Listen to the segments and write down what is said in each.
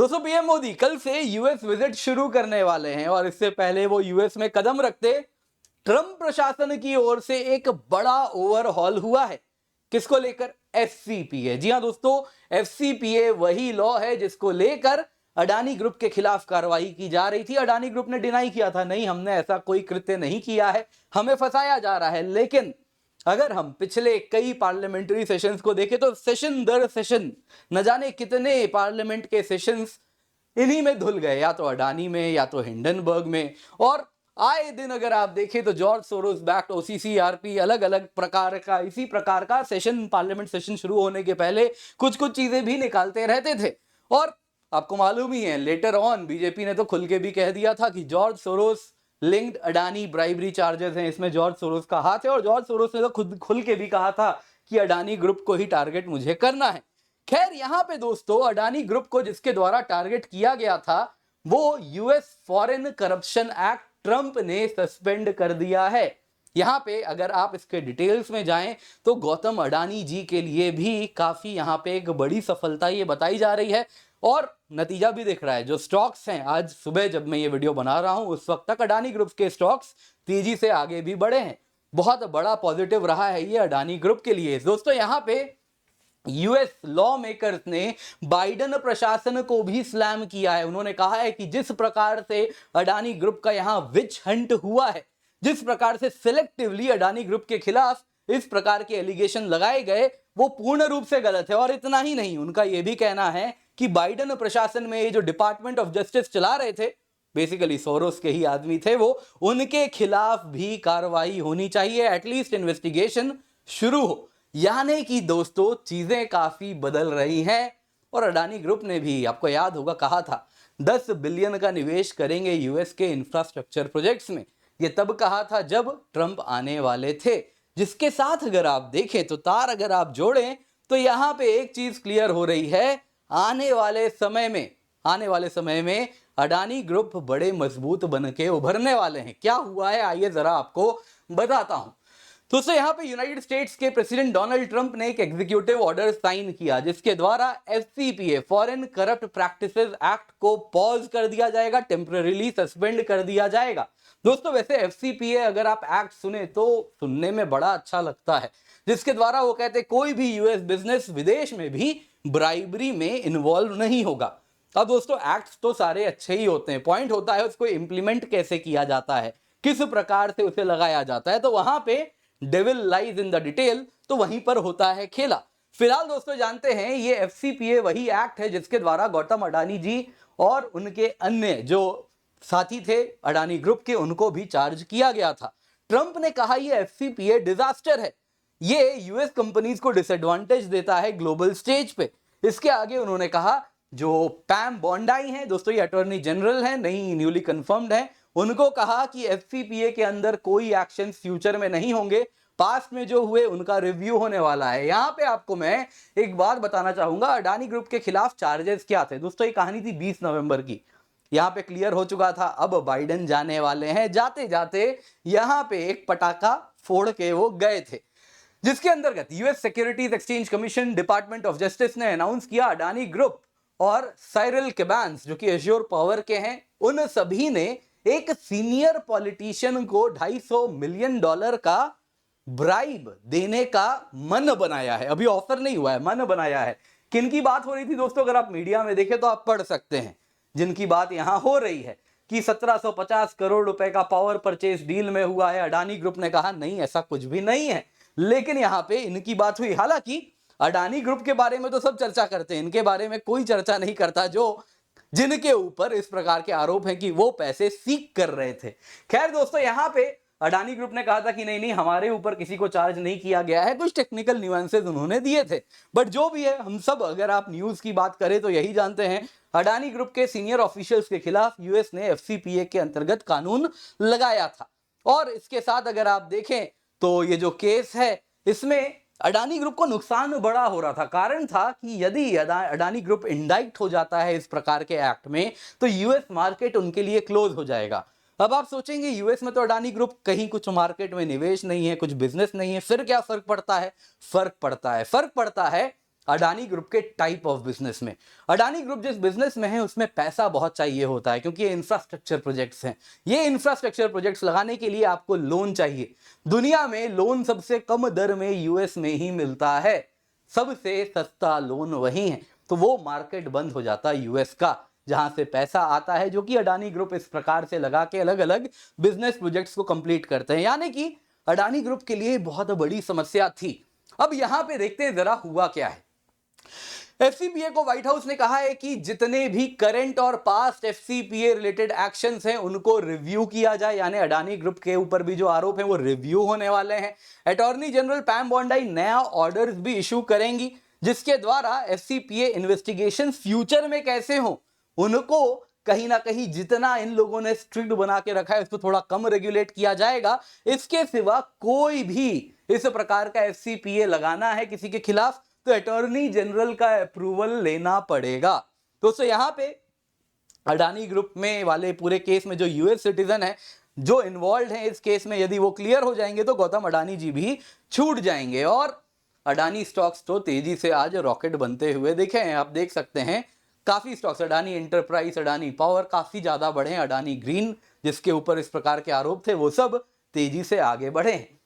दोस्तों पीएम मोदी कल से यूएस विजिट शुरू करने वाले हैं और इससे पहले वो यूएस में कदम रखते ट्रंप प्रशासन की ओर से एक बड़ा ओवरहॉल हुआ है। किसको लेकर? एफसीपीए। जी हां दोस्तों, एफसीपीए वही लॉ है जिसको लेकर अडानी ग्रुप के खिलाफ कार्रवाई की जा रही थी। अडानी ग्रुप ने डिनाई किया था, नहीं हमने ऐसा कोई कृत्य नहीं किया है, हमें फंसाया जा रहा है। लेकिन अगर हम पिछले कई पार्लियामेंट्री सेशंस को देखें तो सेशन दर सेशन न जाने कितने पार्लियामेंट के सेशंस इन्हीं में धुल गए, या तो अडानी में या तो हिंडनबर्ग में। और आए दिन अगर आप देखें तो जॉर्ज सोरोस बैक्ड ओसीसीआरपी अलग अलग प्रकार का इसी प्रकार का सेशन, पार्लियामेंट सेशन शुरू होने के पहले कुछ कुछ चीजें भी निकालते रहते थे। और आपको मालूम ही है, लेटर ऑन बीजेपी ने तो खुल के भी कह दिया था कि George Soros linked Adani bribery charges हैं, इसमें जॉर्ज सोरोस का हाथ है। और जॉर्ज सोरोस ने तो खुद खुल के भी कहा था कि अडानी ग्रुप को ही टारगेट मुझे करना है। खैर यहां पे दोस्तों अडानी ग्रुप को जिसके द्वारा टारगेट किया गया था वो US foreign corruption act Trump ने सस्पेंड कर दिया है। यहां पे अगर आप इसके डिटेल्स में जाएं तो गौतम अडानी जी के लिए भी काफी यहां पे एक बड़ी सफलता ये बताई जा रही है और नतीजा भी दिख रहा है। जो स्टॉक्स हैं, आज सुबह जब मैं ये वीडियो बना रहा हूं उस वक्त तक अडानी ग्रुप के स्टॉक्स तेजी से आगे भी बढ़े हैं। बहुत बड़ा पॉजिटिव रहा है ये अडानी ग्रुप के लिए। दोस्तों यहां पे यूएस लॉ मेकर्स ने बाइडेन प्रशासन को भी स्लैम किया है। उन्होंने कहा है कि जिस प्रकार से अडानी ग्रुप का यहां विच हंट हुआ है, जिस प्रकार से सिलेक्टिवली अडानी ग्रुप के खिलाफ इस प्रकार के एलिगेशन लगाए गए, वो पूर्ण रूप से गलत है। और इतना ही नहीं, उनका यह भी कहना है कि बाइडेन प्रशासन में ये जो डिपार्टमेंट ऑफ जस्टिस चला रहे थे, बेसिकली सोरोस के ही आदमी थे वो, उनके खिलाफ भी कार्रवाई होनी चाहिए, एटलीस्ट इन्वेस्टिगेशन शुरू हो। यानी कि दोस्तों चीजें काफी बदल रही हैं। और अडानी ग्रुप ने भी, आपको याद होगा, कहा था 10 बिलियन का निवेश करेंगे यूएस के इंफ्रास्ट्रक्चर प्रोजेक्ट्स में। ये तब कहा था जब ट्रंप आने वाले थे। जिसके साथ अगर आप देखें तो तार अगर आप जोड़ें तो यहां पे एक चीज क्लियर हो रही है, आने वाले समय में अडानी ग्रुप बड़े मजबूत बन के उभरने वाले हैं। क्या हुआ है आइए जरा आपको बताता हूं। दोस्तों यहाँ पे यूनाइटेड स्टेट्स के प्रेसिडेंट डोनाल्ड ट्रंप ने एक एग्जीक्यूटिव ऑर्डर साइन किया जिसके द्वारा एफसीपीए फॉरेन करप्ट प्रैक्टिसेस एक्ट को पॉज कर दिया जाएगा, टेम्पररीली सस्पेंड कर दिया जाएगा। दोस्तों वैसे एफसीपीए अगर आप एक्ट सुने तो सुनने में बड़ा अच्छा लगता है, जिसके द्वारा वो कहते कोई भी यूएस बिजनेस विदेश में भी ब्राइबरी में इन्वॉल्व नहीं होगा। अब दोस्तों एक्ट तो सारे अच्छे ही होते हैं, पॉइंट होता है उसको इम्प्लीमेंट कैसे किया जाता है, किस प्रकार से उसे लगाया जाता है। तो वहां पे devil lies in the detail, तो वहीं पर होता है खेला। फिलहाल दोस्तों जानते हैं ये एफसीपीए वही एक्ट है जिसके द्वारा गौतम अडानी जी और उनके अन्य जो साथी थे अडानी ग्रुप के, उनको भी चार्ज किया गया था। ट्रंप ने कहा ये एफसीपीए डिजास्टर है, ये यूएस कंपनीज को डिसएडवांटेज देता है ग्लोबल स्टेज पे। इसके आगे उन्होंने कहा जो पैम बॉन्डाई हैं, दोस्तों ये अटॉर्नी जनरल हैं, नई न्यूली कंफर्म्ड है, उनको कहा कि एफसीपीए के अंदर कोई एक्शन फ्यूचर में नहीं होंगे, पास्ट में जो हुए उनका रिव्यू होने वाला है। यहां पे आपको मैं एक बात बताना चाहूंगा, अडानी ग्रुप के खिलाफ चार्जेस क्या थे। दोस्तों ये कहानी थी 20 नवंबर की, यहां पे क्लियर हो चुका था। अब बाइडेन जाने वाले हैं, जाते जाते यहां पे एक पटाखा फोड़ के वो गए थे, जिसके अंतर्गत US securities exchange commission, department of justice ने अनाउंस किया अडानी ग्रुप और साइरल केबान्स जो कि एश्योर पावर के हैं, उन सभी ने एक सीनियर पॉलिटिशियन को $250 मिलियन का ब्राइब देने का मन बनाया है। अभी ऑफर नहीं हुआ है, मन बनाया है। किन की बात हो रही थी दोस्तों, अगर आप मीडिया में देखें तो आप पढ़ सकते हैं। जिनकी बात यहां हो रही है कि 1750 करोड़ रुपए का पावर परचेज डील में हुआ है। अडानी ग्रुप ने कहा नहीं ऐसा कुछ भी नहीं है, लेकिन यहां पे इनकी बात हुई। हालांकि अडानी ग्रुप के बारे में तो सब चर्चा करते हैं, इनके बारे में कोई चर्चा नहीं करता जो जिनके ऊपर इस प्रकार के आरोप हैं कि वो पैसे सीक कर रहे थे। खैर दोस्तों यहां पे अडानी ग्रुप ने कहा था कि नहीं नहीं हमारे ऊपर किसी को चार्ज नहीं किया गया है, कुछ टेक्निकल न्यूएंसेस उन्होंने दिए थे। बट जो भी है, हम सब अगर आप न्यूज की बात करें तो यही जानते हैं अडानी ग्रुप के सीनियर ऑफिशियल्स के खिलाफ यूएस ने एफसीपीए के अंतर्गत कानून लगाया था। और इसके साथ अगर आप देखें तो ये जो केस है इसमें अडानी ग्रुप को नुकसान बड़ा हो रहा था। कारण था कि यदि अडानी ग्रुप इंडाइक्ट हो जाता है इस प्रकार के एक्ट में तो यूएस मार्केट उनके लिए क्लोज हो जाएगा। अब आप सोचेंगे यूएस में तो अडानी ग्रुप कहीं कुछ मार्केट में निवेश नहीं है, कुछ बिजनेस नहीं है, फिर क्या फर्क पड़ता है? फर्क पड़ता है अडानी ग्रुप के टाइप ऑफ बिजनेस में। अडानी ग्रुप जिस बिजनेस में है उसमें पैसा बहुत चाहिए होता है, क्योंकि ये इंफ्रास्ट्रक्चर प्रोजेक्ट्स हैं। ये इंफ्रास्ट्रक्चर प्रोजेक्ट्स लगाने के लिए आपको लोन चाहिए। दुनिया में लोन सबसे कम दर में यूएस में ही मिलता है, सबसे सस्ता लोन वही है। तो वो मार्केट बंद हो जाता है यूएस का, जहां से पैसा आता है, जो कि अडानी ग्रुप इस प्रकार से लगा के अलग अलग बिजनेस प्रोजेक्ट्स को कंप्लीट करते हैं। यानी कि अडानी ग्रुप के लिए बहुत बड़ी समस्या थी। अब यहां पे देखते हैं जरा हुआ क्या है। एफसीपीए को व्हाइट हाउस ने कहा है कि जितने भी करंट और पास्ट एफसीपीए रिलेटेड एक्शंस हैं उनको रिव्यू किया जाए, यानी अडानी ग्रुप के ऊपर भी जो आरोप हैं वो रिव्यू होने वाले हैं। अटॉर्नी जनरल पैम बोंडाई नया ऑर्डर्स भी इशू करेंगी, जिसके द्वारा एफसीपीए इन्वेस्टिगेशन फ्यूचर में कैसे हो, उनको कहीं ना कहीं जितना इन लोगों ने स्ट्रिक्ट बना के रखा है उसको थोड़ा कम रेगुलेट किया जाएगा। इसके सिवा कोई भी इस प्रकार का एफसीपीए लगाना है किसी के खिलाफ तो अटॉर्नी जनरल का अप्रूवल लेना पड़ेगा। दोस्तों यहां पे अडानी ग्रुप में वाले पूरे केस में जो यूएस सिटीजन है जो इन्वॉल्व हैं इस केस में, यदि वो क्लियर हो जाएंगे तो गौतम अडानी जी भी छूट जाएंगे और अडानी स्टॉक्स तो तेजी से आज रॉकेट बनते हुए दिखे हैं। आप देख सकते हैं काफी stocks, Adani enterprise, Adani power काफी ज्यादा बढ़े हैं, अडानी ग्रीन जिसके ऊपर इस प्रकार के आरोप थे वो सब तेजी से आगे बढ़े हैं।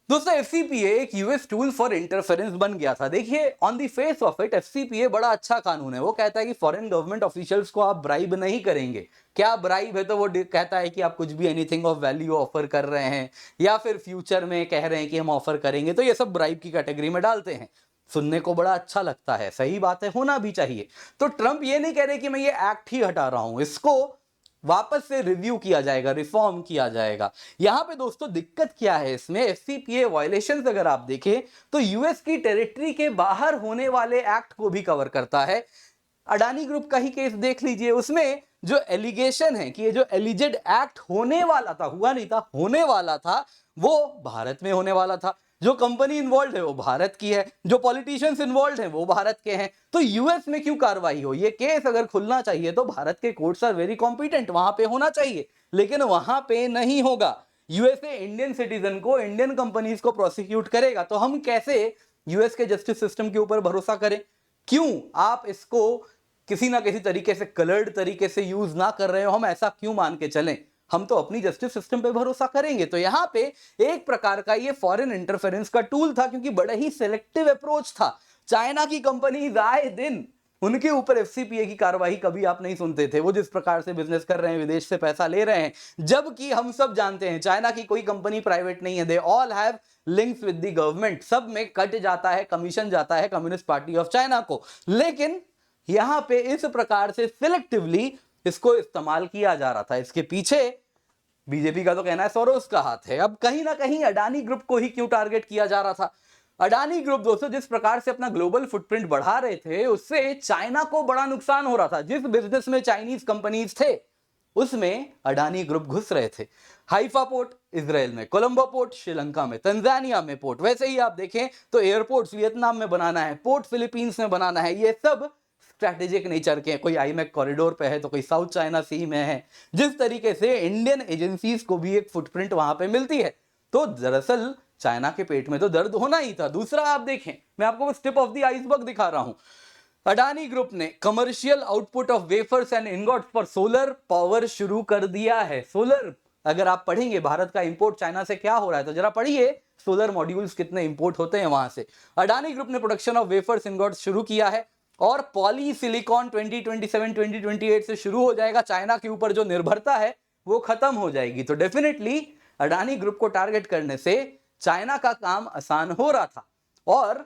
दोस्तों एफसीपीए एक यूएस टूल फॉर इंटरफेरेंस बन गया था। देखिए on the face of it FCPA बड़ा अच्छा कानून है। वो कहता है कि फॉरेन गवर्नमेंट ऑफिशियल्स को आप ब्राइब नहीं करेंगे। क्या ब्राइब है तो वो कहता है कि आप कुछ भी एनीथिंग ऑफ वैल्यू ऑफर कर रहे हैं या फिर फ्यूचर में कह रहे हैं कि हम ऑफर करेंगे, तो ये सब ब्राइब की कैटेगरी में डालते हैं। सुनने को बड़ा अच्छा लगता है, सही बात है, होना भी चाहिए। तो ट्रंप ये नहीं कह रहे कि मैं ये एक्ट ही हटा रहा हूं, इसको वापस से रिव्यू किया जाएगा, रिफॉर्म किया जाएगा। यहां पे दोस्तों दिक्कत क्या है इसमें, एफसीपीए वायलेशंस अगर आप देखें तो यूएस की टेरिटरी के बाहर होने वाले एक्ट को भी कवर करता है। अडानी ग्रुप का ही केस देख लीजिए, उसमें जो एलिगेशन है कि ये जो एलिजेड एक्ट होने वाला था, हुआ नहीं था, होने वाला था, वो भारत में होने वाला था। जो कंपनी इन्वॉल्व है वो भारत की है, जो पॉलिटिशियंस इन्वॉल्व हैं वो भारत के हैं। तो यूएस में क्यों कार्रवाई हो, ये केस अगर खुलना चाहिए तो भारत के कोर्ट्स आर वेरी कॉम्पिटेंट, वहां पे होना चाहिए, लेकिन वहां पे नहीं होगा। यूएसए इंडियन सिटीजन को, इंडियन कंपनीज को प्रोसिक्यूट करेगा, तो हम कैसे यूएस के जस्टिस सिस्टम के ऊपर भरोसा करें? क्यों आप इसको किसी ना किसी तरीके से कलर्ड तरीके से यूज ना कर रहे हो, हम ऐसा क्यों मान के चलें? हम तो अपनी जस्टिस सिस्टम पे भरोसा करेंगे। तो यहां पे एक प्रकार का ये फॉरेन इंटरफेरेंस का टूल था, क्योंकि बड़ा ही सिलेक्टिव अप्रोच था। चाइना की कंपनीज आए दिन उनके ऊपर एफसीपीए की कार्रवाई कभी आप नहीं सुनते थे। वो जिस प्रकार से बिजनेस कर रहे हैं, विदेश से पैसा ले रहे हैं, जबकि हम सब जानते हैं चाइना की कोई कंपनी प्राइवेट नहीं है, they all have links with the government, सब में कट जाता है, कमीशन जाता है कम्युनिस्ट पार्टी ऑफ चाइना को। लेकिन यहां पे इस प्रकार से सिलेक्टिवली इसको इस्तेमाल किया जा रहा था। इसके पीछे बीजेपी का तो कहना है सोरोस का हाथ है। अब कहीं ना कहीं अडानी ग्रुप को ही क्यों टारगेट किया जा रहा था? अडानी ग्रुप दोस्तों जिस प्रकार से अपना ग्लोबल फुटप्रिंट बढ़ा रहे थे, उससे चाइना को बड़ा नुकसान हो रहा था। जिस बिजनेस में चाइनीज कंपनीज थे उसमें अडानी ग्रुप घुस रहे थे। हाइफा पोर्ट इजराइल में, कोलंबो पोर्ट श्रीलंका में, तंजानिया में पोर्ट, वैसे ही आप देखें तो एयरपोर्ट्स वियतनाम में बनाना है, पोर्ट फिलीपींस में बनाना है, ये सब स्ट्रैटेजिक नेचर के, कोई आईमेक कॉरिडोर पे है तो कोई साउथ चाइना सी में है। जिस तरीके से इंडियन एजेंसीज को भी एक फुटप्रिंट वहां पे मिलती है, तो दरअसल चाइना के पेट में तो दर्द होना ही था। दूसरा आप देखें, मैं आपको टिप ऑफ द आइसबर्ग दिखा रहा हूं। अडानी ग्रुप ने commercial output of wafers and ingots for solar power शुरू कर दिया है। सोलर, अगर आप पढ़ेंगे भारत का इंपोर्ट चाइना से क्या हो रहा है तो जरा पढ़िए सोलर मॉड्यूल्स कितने इंपोर्ट होते हैं वहां से। अडानी ग्रुप ने प्रोडक्शन ऑफ वेफर्स इनगॉट्स शुरू किया है और पॉली सिलिकॉन 2027-2028 से शुरू हो जाएगा। चाइना के ऊपर जो निर्भरता है वो खत्म हो जाएगी। तो डेफिनेटली अडानी ग्रुप को टारगेट करने से चाइना का काम आसान हो रहा था और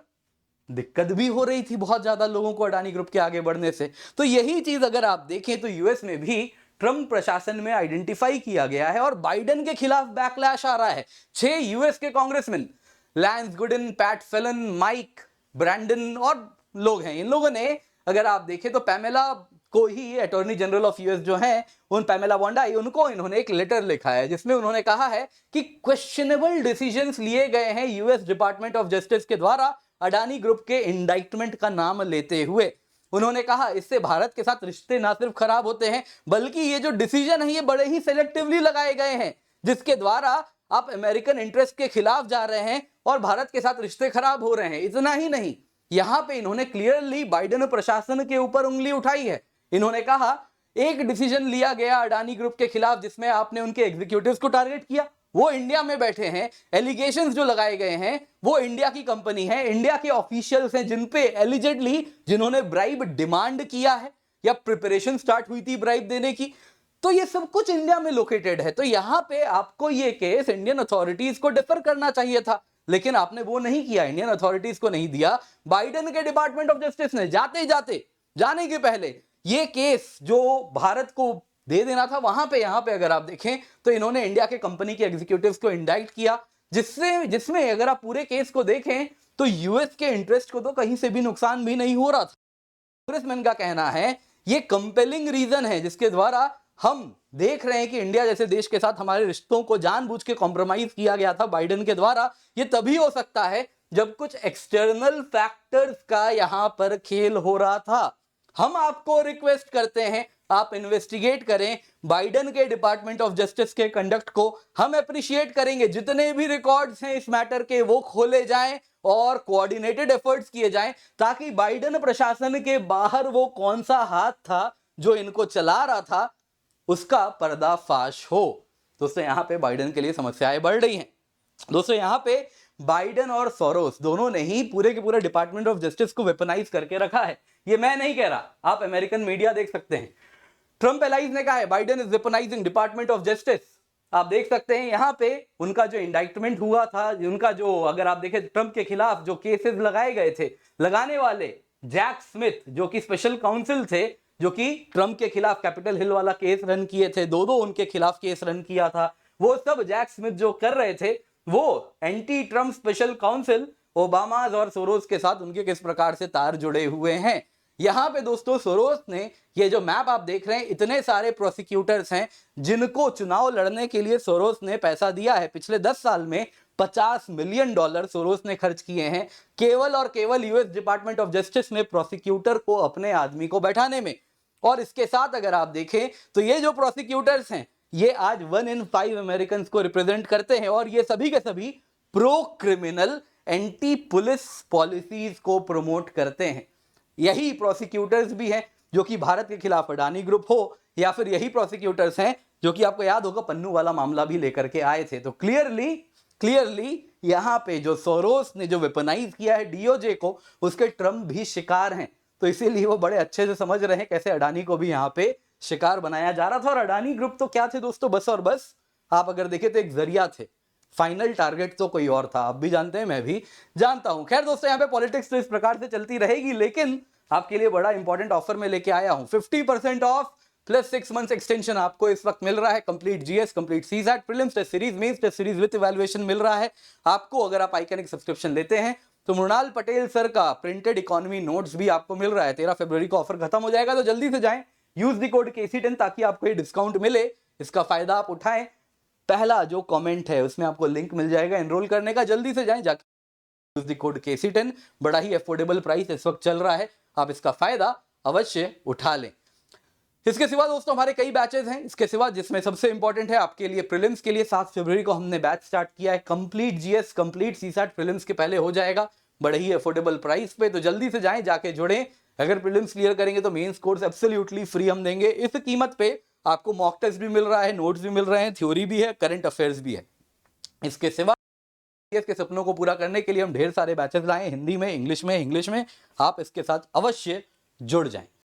दिक्कत भी हो रही थी बहुत ज्यादा लोगों को अडानी ग्रुप के आगे बढ़ने से। तो यही चीज अगर आप देखें तो यूएस में भी ट्रंप प्रशासन में आइडेंटिफाई किया गया है और बाइडेन के खिलाफ बैकलैश आ रहा है। 6 यूएस के congressman, Lance Gooden, Pat Fallon, Mike Brandon और लोग हैं, इन लोगों ने अगर आप देखें तो पैमेला को ही अटॉर्नी जनरल ऑफ यूएस जो हैं, उन पैमेला बोंडाई, उनको इन्होंने एक लेटर लिखा है जिसमें उन्होंने कहा है कि क्वेश्चनेबल डिसीजंस लिए गए हैं यूएस डिपार्टमेंट ऑफ जस्टिस के द्वारा अडानी ग्रुप के इंडाइटमेंट का नाम लेते हुए। उन्होंने कहा इससे भारत के साथ रिश्ते ना सिर्फ खराब होते हैं बल्कि ये जो डिसीजन है ये बड़े ही सेलेक्टिवली लगाए गए हैं, जिसके द्वारा आप अमेरिकन इंटरेस्ट के खिलाफ जा रहे हैं और भारत के साथ रिश्ते खराब हो रहे हैं। इतना ही नहीं, यहां पे इन्होंने क्लियरली बाइडेन प्रशासन के ऊपर उंगली उठाई है। इन्होंने कहा एक डिसीजन लिया गया अडानी ग्रुप के खिलाफ जिसमें आपने उनके एग्जीक्यूटिव्स को टारगेट किया, वो इंडिया में बैठे हैं, एलिगेशंस जो लगाए गए हैं वो इंडिया की कंपनी है, इंडिया के ऑफिशियल्स हैं जिन पे एलिजेडली जिन्होंने ब्राइब डिमांड किया है या प्रिपरेशन स्टार्ट हुई थी ब्राइब देने की, तो ये सब कुछ इंडिया में लोकेटेड है। तो यहां पे आपको ये केस इंडियन अथॉरिटीज को डिफर करना चाहिए था, लेकिन आपने वो नहीं किया, इंडियन अथॉरिटीज को नहीं दिया। बाइडेन के डिपार्टमेंट ऑफ जस्टिस ने जाने के पहले ये केस जो भारत को दे देना था वहां पे, यहां पे अगर आप देखें तो इन्होंने इंडिया के कंपनी के एग्जीक्यूटिव्स को इंडाइट किया, जिसमें अगर आप पूरे केस को देखें तो यूएस के इंटरेस्ट को तो कहीं से भी नुकसान भी नहीं हो रहा था। कांग्रेसमैन का कहना है ये कंपेलिंग रीजन है जिसके द्वारा हम देख रहे हैं कि इंडिया जैसे देश के साथ हमारे रिश्तों को जानबूझ के कॉम्प्रोमाइज किया गया था बाइडेन के द्वारा। ये तभी हो सकता है जब कुछ एक्सटर्नल फैक्टर्स का यहां पर खेल हो रहा था। हम आपको रिक्वेस्ट करते हैं आप इन्वेस्टिगेट करें बाइडेन के डिपार्टमेंट ऑफ जस्टिस के कंडक्ट को। हम अप्रिशिएट करेंगे जितने भी रिकॉर्ड्स हैं इस मैटर के वो खोले जाएं और कोऑर्डिनेटेड एफर्ट्स किए जाएं ताकि बाइडेन प्रशासन के बाहर वो कौन सा हाथ था जो इनको चला रहा था उसका पर्दाफाश हो। दोस्तों यहां पे बाइडेन के लिए समस्याएं बढ़ रही हैं। दोस्तों यहां पे बाइडेन और सोरोस दोनों ने ही पूरे के पूरे डिपार्टमेंट ऑफ जस्टिस को वेपनाइज करके रखा है। ये मैं नहीं कह रहा, आप अमेरिकन मीडिया देख सकते हैं। ट्रंप एलाइज ने कहा है Biden is weaponising department of justice. आप देख सकते हैं यहां पे उनका जो इंडाइटमेंट हुआ था, उनका जो अगर आप देखें ट्रंप के खिलाफ जो केसेस लगाए गए थे, लगाने वाले जैक स्मिथ जो कि स्पेशल काउंसिल थे जो कि ट्रंप के खिलाफ कैपिटल हिल वाला केस रन किए थे, दो उनके खिलाफ केस रन किया था, वो सब जैक स्मिथ जो कर रहे थे वो एंटी ट्रंप स्पेशल काउंसिल ओबामाज और सोरोस के साथ उनके किस प्रकार से तार जुड़े हुए हैं। यहां पे दोस्तों सोरोस ने ये जो मैप आप देख रहे हैं, इतने सारे प्रोसिक्यूटर्स हैं जिनको चुनाव लड़ने के लिए सोरोस ने पैसा दिया है। पिछले 10 साल में $50 मिलियन सोरोस ने खर्च किए हैं केवल और केवल यूएस डिपार्टमेंट ऑफ जस्टिस में प्रोसिक्यूटर को अपने आदमी को बैठाने में। और इसके साथ अगर आप देखें तो ये जो प्रोसिक्यूटर्स हैं ये आज 1 in 5 अमेरिकन को रिप्रेजेंट करते हैं और ये सभी के सभी pro criminal anti police policies को प्रमोट करते हैं। यही प्रोसिक्यूटर्स भी हैं जो कि भारत के खिलाफ अडानी ग्रुप हो, या फिर यही प्रोसिक्यूटर्स हैं जो कि आपको याद होगा पन्नू वाला मामला भी लेकर के आए थे। तो क्लियरली यहां पे जो सोरोस ने जो वेपनाइज किया है डीओजे को, उसके ट्रम्प भी शिकार हैं। तो इसीलिए वो बड़े अच्छे से समझ रहे हैं कैसे अडानी को भी यहां पे शिकार बनाया जा रहा था। और अडानी ग्रुप तो क्या थे दोस्तों, बस और बस आप अगर देखें तो एक जरिया थे, फाइनल टारगेट तो कोई और था। आप भी जानते हैं, मैं भी जानता हूं। खैर दोस्तों यहां पे पॉलिटिक्स तो इस प्रकार से चलती रहेगी, लेकिन आपके लिए बड़ा इंपॉर्टेंट ऑफर में लेके आया हूं। 50% ऑफ प्लस 6 मंथ्स एक्सटेंशन आपको इस वक्त मिल रहा है। Complete GS, complete CSAT, prelims test series, mains test series with evaluation मिल रहा है आपको अगर आप आइकॉनिक सब्सक्रिप्शन लेते हैं। तो मृणाल पटेल सर का प्रिंटेड इकोनॉमी नोट्स भी आपको मिल रहा है। 13 फरवरी को ऑफर खत्म हो जाएगा, तो जल्दी से जाएं, यूज द कोड KC10 ताकि आपको ये डिस्काउंट मिले, इसका फायदा आप उठाएं। पहला जो कमेंट है उसमें आपको लिंक मिल जाएगा एनरोल करने का, जल्दी से जाएं, जाके यूज द कोड KC10। बड़ा ही अफोर्डेबल प्राइस इस वक्त चल रहा है, आप इसका फायदा अवश्य उठा लें। इसके सिवा दोस्तों हमारे कई बैचेस हैं, इसके सिवा जिसमें सबसे इंपॉर्टेंट है आपके लिए प्रीलिम्स के लिए 7 फरवरी को हमने बैच स्टार्ट किया है। Complete GS, complete CSAT prelims के पहले हो जाएगा बड़े ही अफोर्डेबल प्राइस पे, तो जल्दी से जाएं, जाके जुड़ें। अगर प्रीलिम्स क्लियर करेंगे तो मेंस कोर्स एब्सोल्युटली फ्री हम देंगे। इस कीमत पे आपको मॉक टेस्ट भी मिल रहा है, नोट्स भी मिल रहे हैं, थ्योरी भी है, करंट अफेयर्स भी है। इसके सिवा के सपनों को पूरा करने के लिए हम ढेर सारे बैचेस लाए, हिंदी में, इंग्लिश में। आप इसके साथ अवश्य जुड़ जाएं।